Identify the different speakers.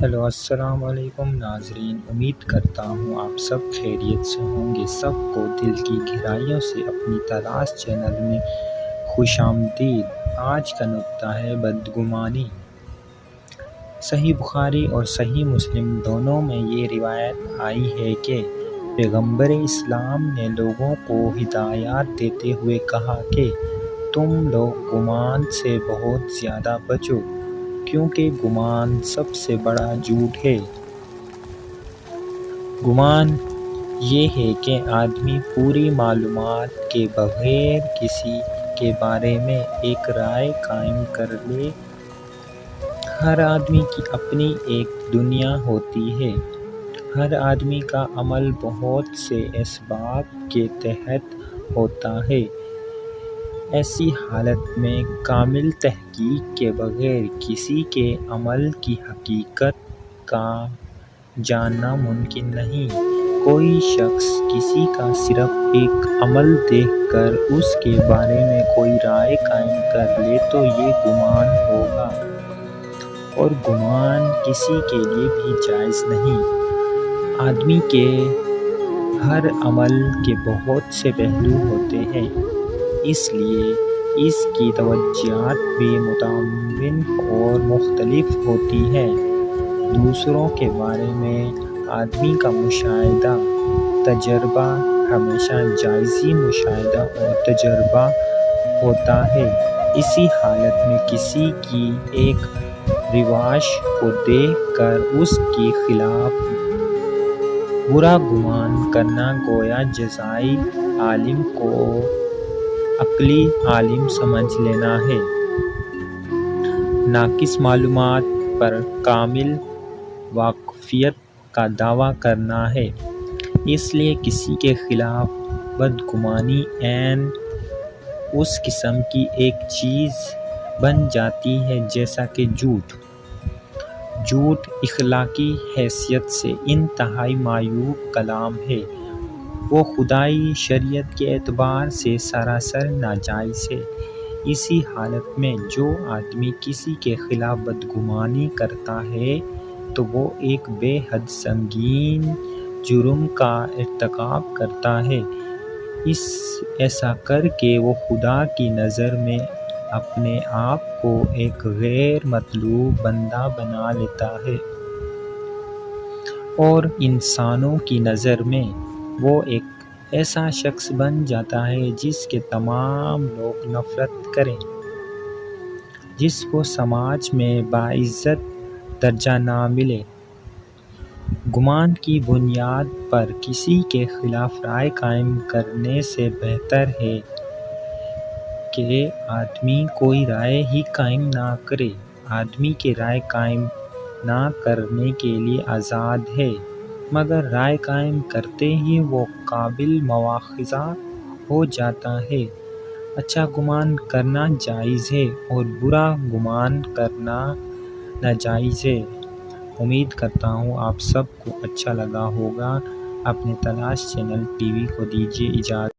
Speaker 1: Hello السلام علیکم ناظرین، امید کرتا ہوں آپ سب خیریت سے ہوں گے۔ سب کو دل کی گہرائیوں سے اپنی تلاش چینل میں خوش آمدید۔ آج کا نکتہ ہے بدگمانی۔ صحیح بخاری اور صحیح مسلم دونوں میں یہ روایت آئی ہے کہ پیغمبر اسلام نے لوگوں کو ہدایات دیتے ہوئے کہا کہ تم لوگ گمان سے بہت زیادہ بچو، کیونکہ گمان سب سے بڑا جھوٹ ہے۔ گمان یہ ہے کہ آدمی پوری معلومات کے بغیر کسی کے بارے میں ایک رائے قائم کر لے۔ ہر آدمی کی اپنی ایک دنیا ہوتی ہے۔ ہر آدمی کا عمل بہت سے اسباب کے تحت ہوتا ہے۔ ایسی حالت میں کامل تحقیق کے بغیر کسی کے عمل کی حقیقت کا جاننا ممکن نہیں۔ کوئی شخص کسی کا صرف ایک عمل دیکھ کر اس کے بارے میں کوئی رائے قائم کر لے تو یہ گمان ہوگا، اور گمان کسی کے لیے بھی جائز نہیں۔ آدمی کے ہر عمل کے بہت سے پہلو ہوتے ہیں، اس لیے اس کی توجیہات بھی متنوع اور مختلف ہوتی ہیں۔ دوسروں کے بارے میں آدمی کا مشاہدہ تجربہ ہمیشہ جائزی مشاہدہ اور تجربہ ہوتا ہے۔ اسی حالت میں کسی کی ایک روش کو دیکھ کر اس کے خلاف برا گمان کرنا گویا جزائی عالم کو عقلی عالم سمجھ لینا ہے۔ ناقص معلومات پر کامل واقفیت کا دعویٰ کرنا ہے۔ اس لیے کسی کے خلاف بدگمانی عین اس قسم کی ایک چیز بن جاتی ہے جیسا کہ جھوٹ۔ جھوٹ اخلاقی حیثیت سے انتہائی معیوب کلام ہے۔ وہ خدائی شریعت کے اعتبار سے سراسر ناجائز ہے۔ اسی حالت میں جو آدمی کسی کے خلاف بدگمانی کرتا ہے تو وہ ایک بے حد سنگین جرم کا ارتکاب کرتا ہے۔ ایسا کر کے وہ خدا کی نظر میں اپنے آپ کو ایک غیر مطلوب بندہ بنا لیتا ہے، اور انسانوں کی نظر میں وہ ایک ایسا شخص بن جاتا ہے جس کے تمام لوگ نفرت کریں، جس کو سماج میں باعزت درجہ نہ ملے۔ گمان کی بنیاد پر کسی کے خلاف رائے قائم کرنے سے بہتر ہے کہ آدمی کوئی رائے ہی قائم نہ کرے۔ آدمی کی رائے قائم نہ کرنے کے لیے آزاد ہے، مگر رائے قائم کرتے ہی وہ قابل مواخذہ ہو جاتا ہے۔ اچھا گمان کرنا جائز ہے اور برا گمان کرنا ناجائز ہے۔ امید کرتا ہوں آپ سب کو اچھا لگا ہوگا۔ اپنے تلاش چینل ٹی وی کو دیجیے اجازت۔